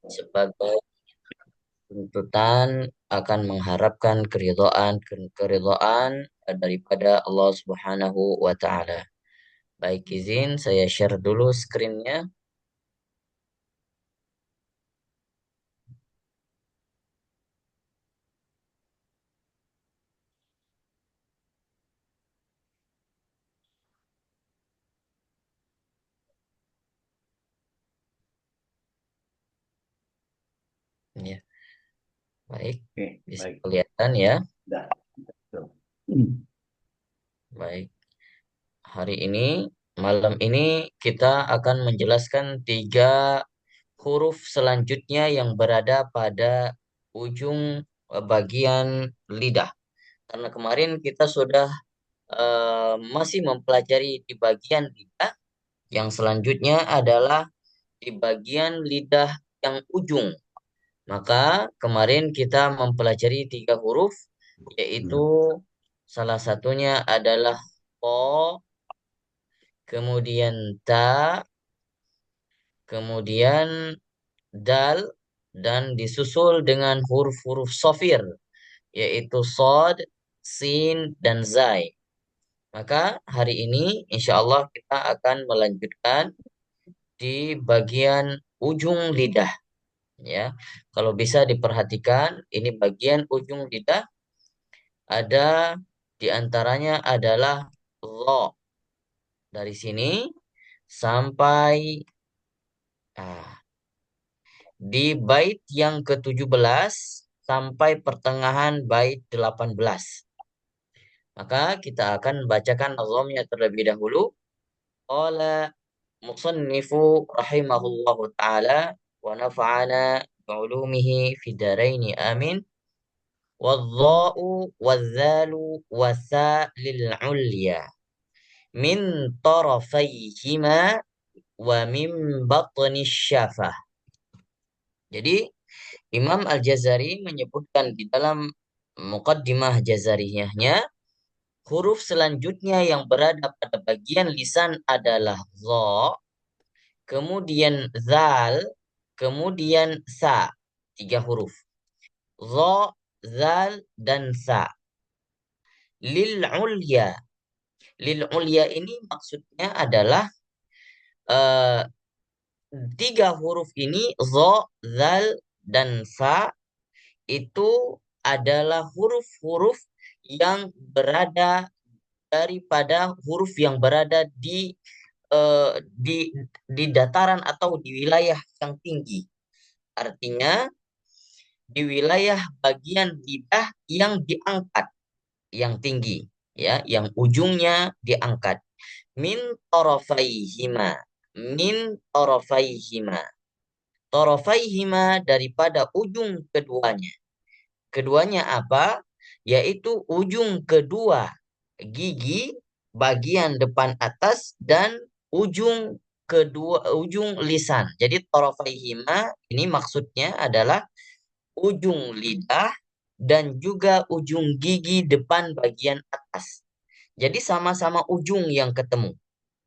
sebagai tuntutan akan mengharapkan keridhaan daripada Allah Subhanahu wa taala. Baik, izin saya share dulu screen-nya. Ya, baik. Oke, Bisa baik. kelihatan ya. Dah. Tuh. Baik. Hari ini, malam ini kita akan menjelaskan 3 huruf selanjutnya yang berada pada ujung bagian lidah. Karena kemarin kita sudah masih mempelajari di bagian lidah, yang selanjutnya adalah di bagian lidah yang ujung. Maka kemarin kita mempelajari 3 huruf, yaitu salah satunya adalah po, kemudian ta, kemudian dal, dan disusul dengan huruf-huruf sofir, yaitu sod, sin, dan zai. Maka hari ini insya Allah kita akan melanjutkan di bagian ujung lidah. Ya, kalau bisa diperhatikan, ini bagian ujung lidah ada di antaranya adalah lo. Dari sini sampai ah, di bait yang ke-17 sampai pertengahan bait 18. Maka kita akan bacakan nazamnya terlebih dahulu. Qala musannifu rahimahullahu ta'ala wa nafa'ana bi'ulumihi fid dharaini amin. Wadh-dha'u wadh-dhalu wasa lil-'ulya min tarafayhima wa min batni syafah. Jadi Imam Al-Jazari menyebutkan di dalam Muqaddimah Jazariyahnya, huruf selanjutnya yang berada pada bagian lisan adalah dha, kemudian zal, kemudian sa. 3 huruf. Dha, zal, dan sa. Lil ulya. Lil ulya ini maksudnya adalah eh, 3 huruf ini, dha, zal, dan sa, itu adalah huruf-huruf yang berada daripada huruf yang berada eh, di di dataran atau di wilayah yang tinggi. Artinya di wilayah bagian lidah yang diangkat, yang tinggi, ya, yang ujungnya diangkat. Min tarafaihima, min tarafaihima. Tarafaihima daripada ujung keduanya. Keduanya apa? Yaitu ujung kedua gigi bagian depan atas dan ujung lisan. Jadi tarafaihima ini maksudnya adalah ujung lidah dan juga ujung gigi depan bagian atas. Jadi sama-sama ujung yang ketemu.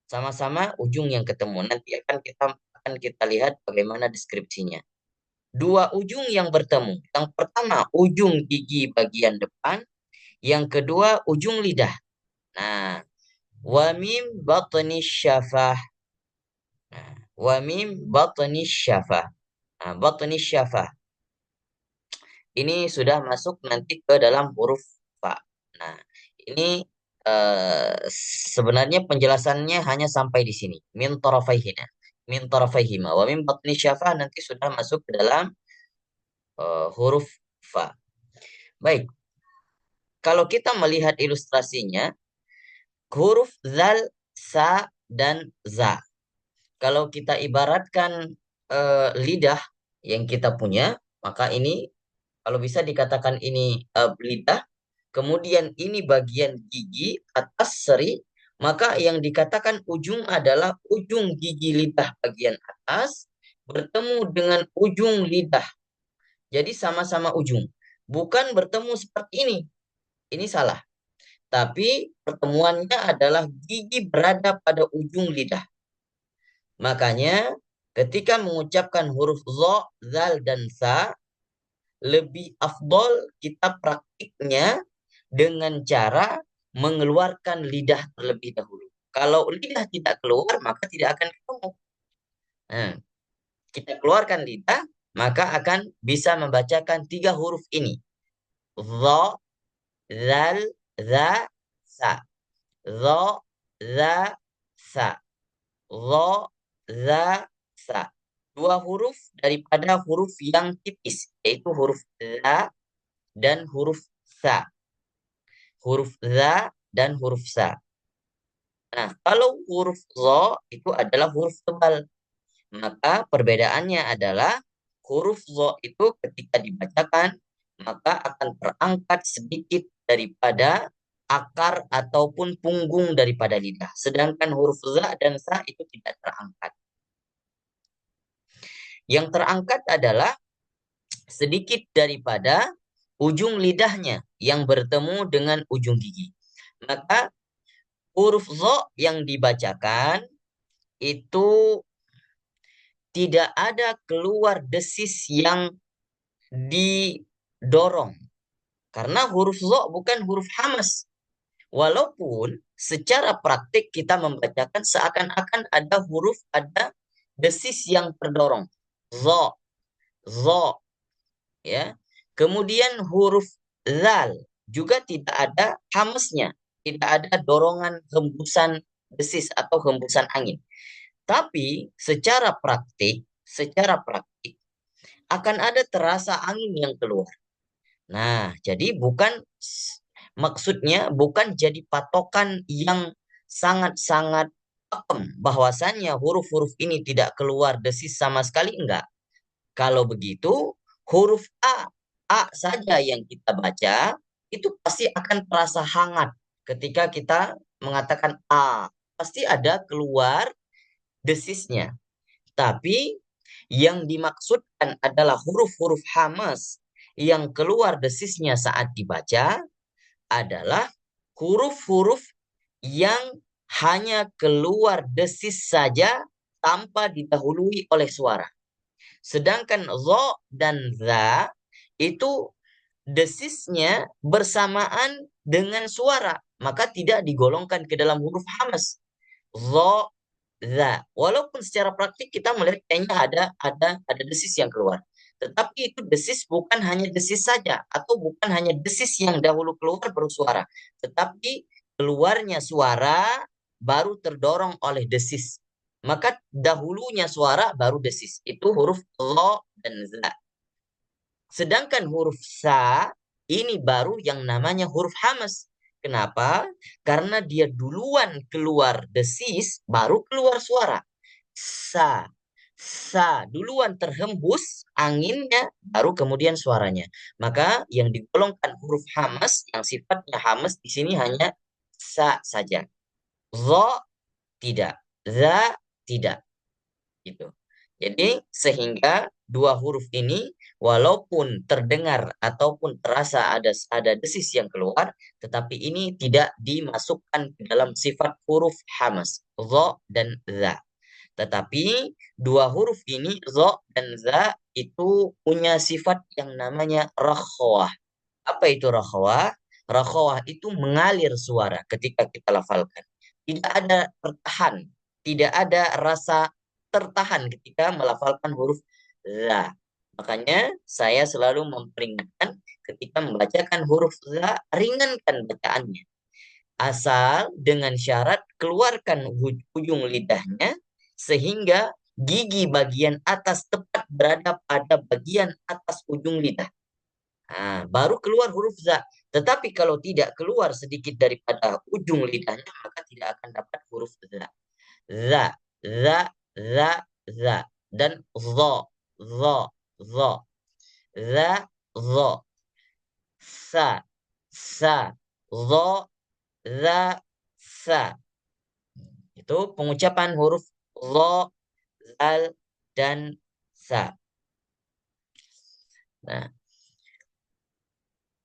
Sama-sama ujung yang ketemu. Nanti akan kita lihat bagaimana deskripsinya. 2 ujung yang bertemu. Yang pertama ujung gigi bagian depan, yang kedua ujung lidah. Nah, wa mim batni syafah. Nah, wa mim batni syafah. Nah, batni syafah. Ini sudah masuk nanti ke dalam huruf fa. Nah, ini sebenarnya penjelasannya hanya sampai di sini. Min tarafaihina. Min tarafaihima. Wa min batni syafah nanti sudah masuk ke dalam huruf fa. Baik, kalau kita melihat ilustrasinya, huruf zal, sa, dan za. Kalau kita ibaratkan lidah yang kita punya, maka ini kalau bisa dikatakan ini lidah, kemudian ini bagian gigi atas seri, maka yang dikatakan ujung adalah ujung gigi lidah bagian atas bertemu dengan ujung lidah. Jadi sama-sama ujung. Bukan bertemu seperti ini. Ini salah. Tapi pertemuannya adalah gigi berada pada ujung lidah. Makanya Ketika mengucapkan huruf zo, zal, dan sa, lebih afdol kita praktiknya dengan cara mengeluarkan lidah terlebih dahulu. Kalau lidah tidak keluar, maka tidak akan ketemu. Nah, kita keluarkan lidah, maka akan bisa membacakan 3 huruf ini. Zo, zal, za, sa. Zo, za, sa. Zo, za, sa. 2 huruf daripada huruf yang tipis, yaitu huruf za dan huruf sa. Huruf za dan huruf sa. Nah, kalau huruf zo itu adalah huruf tebal. Maka perbedaannya adalah huruf zo itu ketika dibacakan, maka akan terangkat sedikit daripada akar ataupun punggung daripada lidah. Sedangkan huruf za dan sa itu tidak terangkat. Yang terangkat adalah sedikit daripada ujung lidahnya yang bertemu dengan ujung gigi. Maka huruf zo yang dibacakan itu tidak ada keluar desis yang didorong. Karena huruf zo bukan huruf hamas. Walaupun secara praktik kita membacakan seakan-akan ada desis yang terdorong. Zo, zo, ya. Kemudian huruf zal juga tidak ada hamasnya, tidak ada dorongan hembusan desis atau hembusan angin. Tapi secara praktik akan ada terasa angin yang keluar. Nah, jadi maksudnya bukan jadi patokan yang sangat-sangat pakem bahwasannya huruf-huruf ini tidak keluar desis sama sekali, enggak. Kalau begitu, huruf A saja yang kita baca itu pasti akan terasa hangat ketika kita mengatakan A. Pasti ada keluar desisnya. Tapi yang dimaksudkan adalah huruf-huruf hamas yang keluar desisnya saat dibaca adalah huruf-huruf yang hanya keluar desis saja tanpa didahului oleh suara. Sedangkan zo dan za itu desisnya bersamaan dengan suara, maka tidak digolongkan ke dalam huruf hamas. Zo, za. Walaupun secara praktik kita melihat kayaknya ada desis yang keluar. Tetapi itu desis bukan hanya desis saja atau bukan hanya desis yang dahulu keluar bersuara, tetapi keluarnya suara baru terdorong oleh desis. Maka dahulunya suara baru desis. Itu huruf lo dan za. Sedangkan huruf sa ini baru yang namanya huruf hamas. Kenapa? Karena dia duluan keluar desis, baru keluar suara. Sa. Sa. Duluan terhembus anginnya, baru kemudian suaranya. Maka yang digolongkan huruf hamas, yang sifatnya hamas di sini hanya sa saja. Zo tidak. Za tidak. Gitu. Jadi sehingga 2 huruf ini walaupun terdengar ataupun terasa ada desis yang keluar, tetapi ini tidak dimasukkan ke dalam sifat huruf hamas, zo dan za. Tetapi 2 huruf ini, zo dan za, itu punya sifat yang namanya rakhwah. Apa itu rakhwah? Rakhwah itu mengalir suara ketika kita lafalkan. Tidak ada tertahan, tidak ada rasa tertahan ketika melafalkan huruf za. Makanya saya selalu memperingatkan ketika membacakan huruf za, ringankan bacaannya. Asal dengan syarat keluarkan ujung lidahnya sehingga gigi bagian atas tepat berada pada bagian atas ujung lidah. Nah, baru keluar huruf za. Tetapi kalau tidak keluar sedikit daripada ujung lidahnya, maka tidak akan dapat huruf za. Za, za, za, za. Dan zo, zo, zo. Za, zo. Sa, sa. Zo, za, sa. Itu pengucapan huruf zo, zal, dan sa. Nah,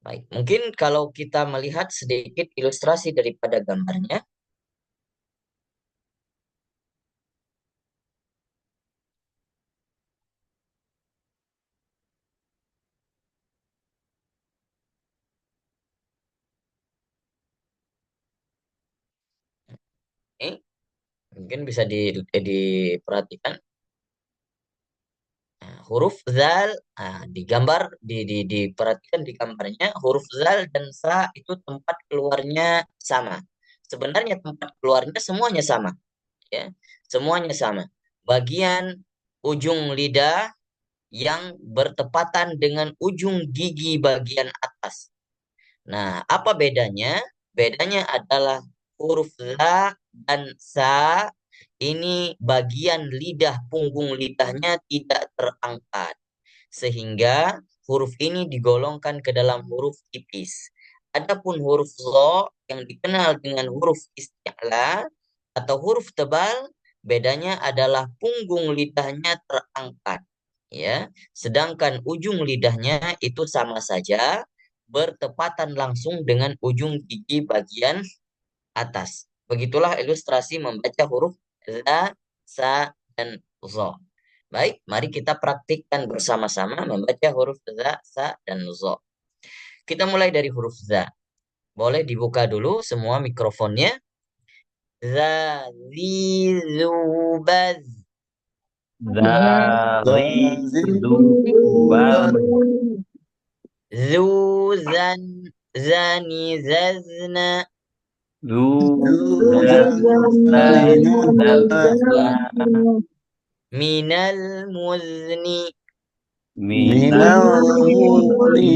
baik. Mungkin kalau kita melihat sedikit ilustrasi daripada gambarnya. Mungkin bisa diperhatikan. Nah, huruf zal, digambar, diperhatikan di gambarnya, huruf zal dan sa itu tempat keluarnya sama. Sebenarnya tempat keluarnya semuanya sama, ya, semuanya sama. Bagian ujung lidah yang bertepatan dengan ujung gigi bagian atas. Nah, apa bedanya? Bedanya adalah huruf za dan sa ini bagian lidah, punggung lidahnya tidak terangkat. Sehingga huruf ini digolongkan ke dalam huruf tipis. Adapun huruf zo yang dikenal dengan huruf isti'la atau huruf tebal, bedanya adalah punggung lidahnya terangkat. Ya, sedangkan ujung lidahnya itu sama saja bertepatan langsung dengan ujung gigi bagian atas. Begitulah ilustrasi membaca huruf za, sa, dan zo. Baik, mari kita praktikkan bersama-sama membaca huruf za, sa, dan zo. Kita mulai dari huruf za. Boleh dibuka dulu semua mikrofonnya. Za, zi, zu, baz. Zazilubal. Zu, zan, zani, zazna. Zuzanina. Minal muzni. Minalmuzni.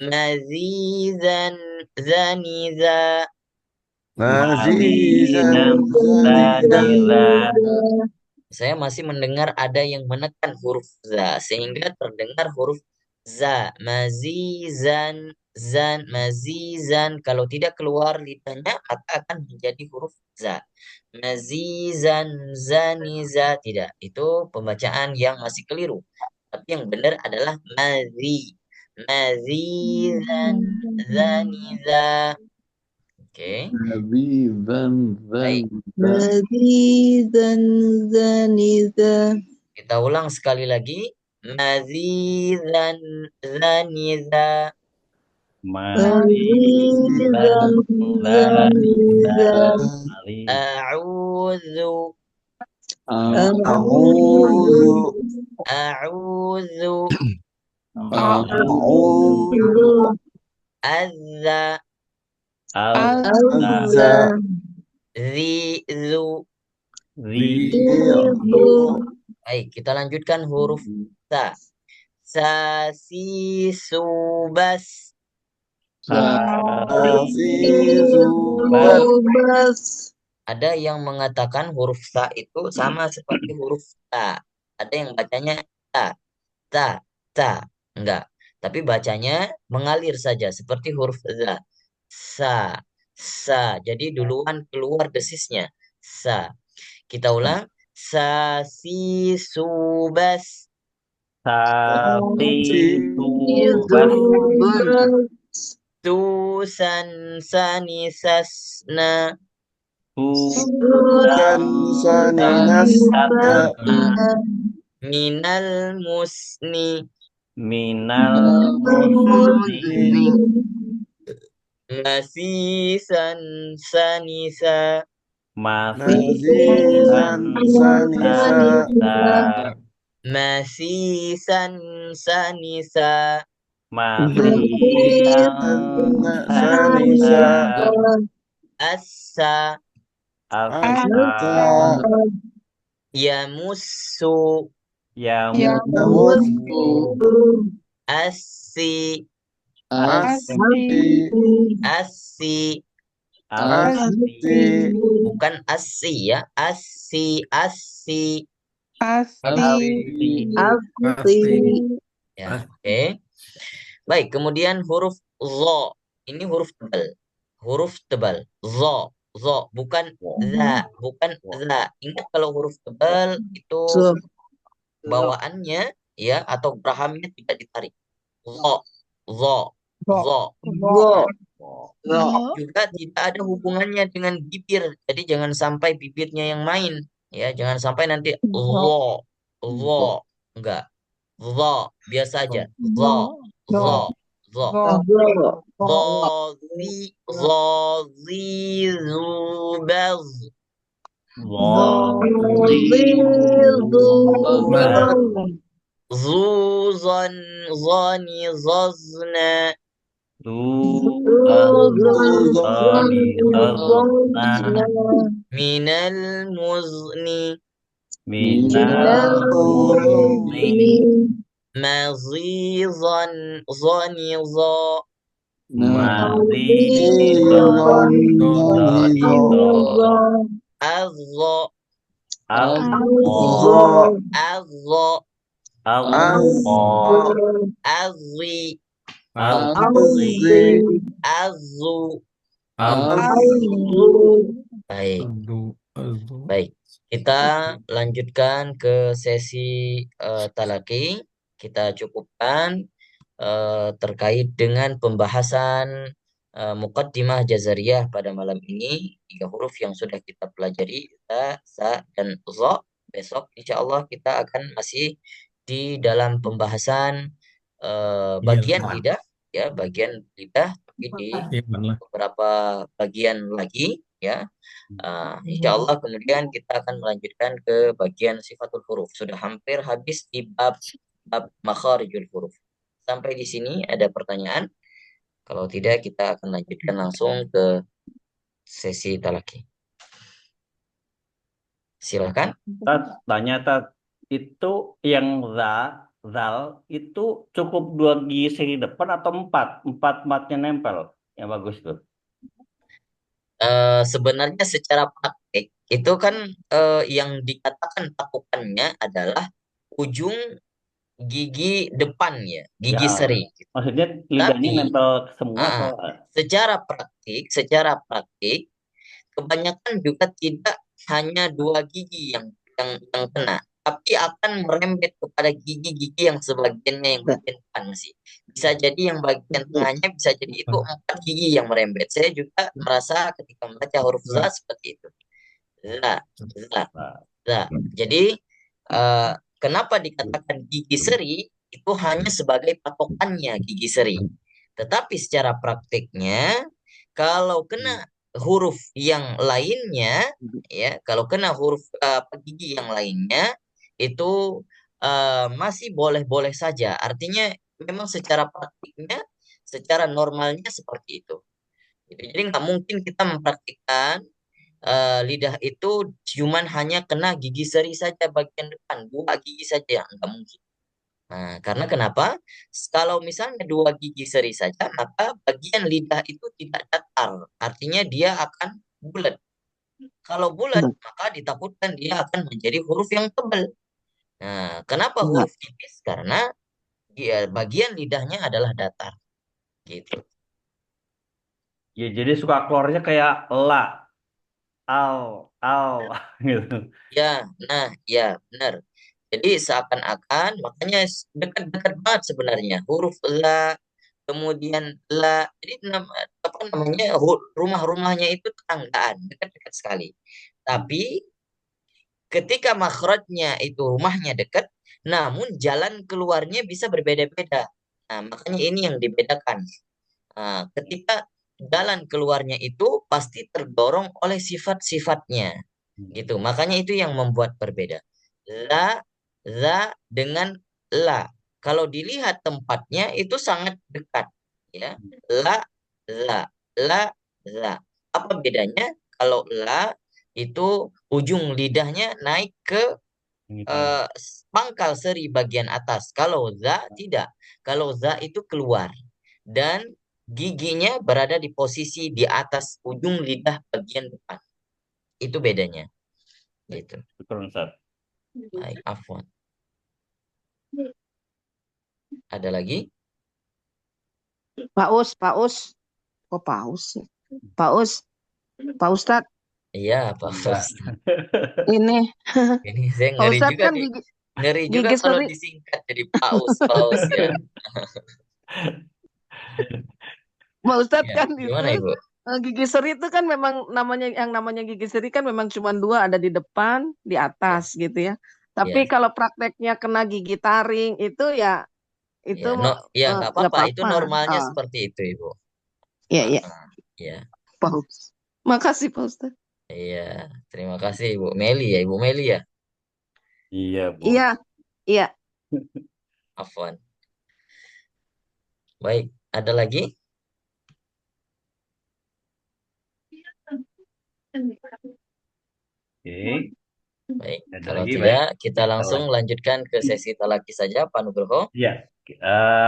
Mazizan, zaniza. Mazizan zaniza. Saya masih mendengar ada yang menekan huruf za sehingga terdengar huruf za. Mazizan, zan, mazizan. Kalau tidak keluar lidahnya maka akan menjadi huruf za. Mazizan, zaniza. Tidak, itu pembacaan yang masih keliru. Tapi yang benar adalah mazi. Mazizan, zaniza. Oke, Nazizan baik. zaniza. Zaniza. Kita ulang sekali lagi. Mazizan, zaniza. Mazizan zaniza. A'udzu, A'udzu. a'udzu. A'udzu. Azza, Azza. zizu. Zizu. Baik, kita lanjutkan huruf sa. Sasisubas. Sasizubas. Ada yang mengatakan huruf sa itu sama seperti huruf ta. Ada yang bacanya ta, ta, ta. Enggak. Tapi bacanya mengalir saja seperti huruf za. Sa, sa. Jadi duluan keluar desisnya. Sa. Kita ulang. Sa, si, subas. Tusan, sani, sasna. Dan saninasna. Minal musni. Nasisan, sanisa. Nazizan sanisa. Masisan, sanisa. Sanisa. Assa, Asta. yamussu. Yamusku. Assi, Asti. assi. Asti. Bukan assi ya. Assi, assi. Ya, oke. Baik, kemudian huruf zo. Ini huruf tebal. Huruf tebal. Zo. Zo. Bukan za. Bukan za. Ingat kalau huruf tebal itu bawaannya ya atau gerahamnya tidak ditarik. Zo. Zo. Zo. Juga tidak ada hubungannya dengan bibir. Jadi jangan sampai bibirnya yang main. Ya, jangan sampai nanti zo. Zo. Enggak. Zo. Biasa aja. Zo. Zo. Zo. Zo. Zi. Zo. Zi. Zu. Baz. zu zan zani zazna minal muzni mazizan zaniza azza azza azzi azu. Baik, baik. Kita lanjutkan ke sesi talaki. Kita cukupkan terkait dengan pembahasan muqaddimah jazariyah pada malam ini. 3 huruf yang sudah kita pelajari, ta, sa, dan zo. Besok insya Allah kita akan masih di dalam pembahasan bagian lidah, ya, bagian lidah, tapi di beberapa bagian lagi, ya. Insya Allah kemudian kita akan melanjutkan ke bagian sifatul huruf. Sudah hampir habis di bab makharijul huruf. Sampai di sini ada pertanyaan? Kalau tidak, kita akan lanjutkan langsung ke sesi talaki. Silakan. Tanya itu yang zal itu cukup 2 gigi seri depan atau 4 matnya nempel yang bagus tuh. Sebenarnya secara praktek itu kan yang dikatakan patokannya adalah ujung gigi depan, ya, gigi Ya, seri. maksudnya lidahnya Tapi nempel semua atau secara praktik kebanyakan juga tidak hanya 2 gigi yang kena, tapi akan merembet kepada gigi-gigi yang sebagiannya yang bagian depan sih. Bisa jadi yang bagian tengahnya, bisa jadi itu 4 gigi yang merembet. Saya juga merasa ketika membaca huruf za seperti itu. Za, za, za. Jadi kenapa dikatakan gigi seri? Itu hanya sebagai patokannya gigi seri. Tetapi secara praktiknya, kalau kena huruf yang lainnya, ya, kalau kena huruf gigi yang lainnya, itu masih boleh-boleh saja. Artinya memang secara praktiknya, secara normalnya seperti itu. Jadi nggak mungkin kita mempraktikkan lidah itu cuman hanya kena gigi seri saja bagian depan, 2 gigi saja, nggak mungkin. Nah, karena kenapa? Kalau misalnya 2 gigi seri saja, maka bagian lidah itu tidak datar. Artinya dia akan bulat. Kalau bulat, maka ditakutkan dia akan menjadi huruf yang tebal. Nah, kenapa huruf tipis? Karena dia bagian lidahnya adalah datar. Gitu. ya jadi suka keluarnya kayak al gitu. Ya, nah, ya, benar. Jadi seakan-akan, makanya dekat-dekat banget sebenarnya. Huruf la, kemudian la. Jadi apa namanya, rumah-rumahnya itu tetanggaan, dekat-dekat sekali. Tapi ketika makhrajnya itu rumahnya dekat, namun jalan keluarnya bisa berbeda-beda. Nah, makanya ini yang dibedakan. Nah, ketika jalan keluarnya itu pasti terdorong oleh sifat-sifatnya. Gitu. Makanya itu yang membuat berbeda. La, za dengan la. Kalau dilihat tempatnya itu sangat dekat, ya. La, la, la, la. Apa bedanya? Kalau la itu ujung lidahnya naik ke eh, pangkal seri bagian atas. Kalau za tidak. Kalau za itu keluar dan giginya berada di posisi di atas ujung lidah bagian depan. Itu bedanya. Gitu. Betul, Ustaz. Baik, afwan. Ada lagi? Paus. Kok paus sih? Paus. Pak Ustadz, Iya, Pak Ustaz. ini Ini saya Pak ngeri Ustadz juga kan nih. gigi, Ngeri juga gigi kalau seri. disingkat jadi paus ya. Pak Ustadz Ya, kan gimana itu Ibu? gigi seri itu kan memang namanya gigi seri kan memang cuma 2, ada di depan, di Ya, atas gitu ya. ya, Tapi kalau prakteknya kena gigi taring itu ya itu ya, no, ya nggak nggak apa-apa. Itu apa-apa. normalnya Oh, seperti itu, Ibu. iya iya, Ah, ya, Paus. Makasih Pak Ustadz. Iya, terima kasih Ibu Meli ya, Ibu Meli ya. Iya, Bu. Iya, iya. Afwan. Baik, ada lagi? Oke, Baik, ada kalau lagi, baik. tidak kita Kita langsung lanjut. lanjutkan ke sesi talaki saja, Pak Nugroho. Ya,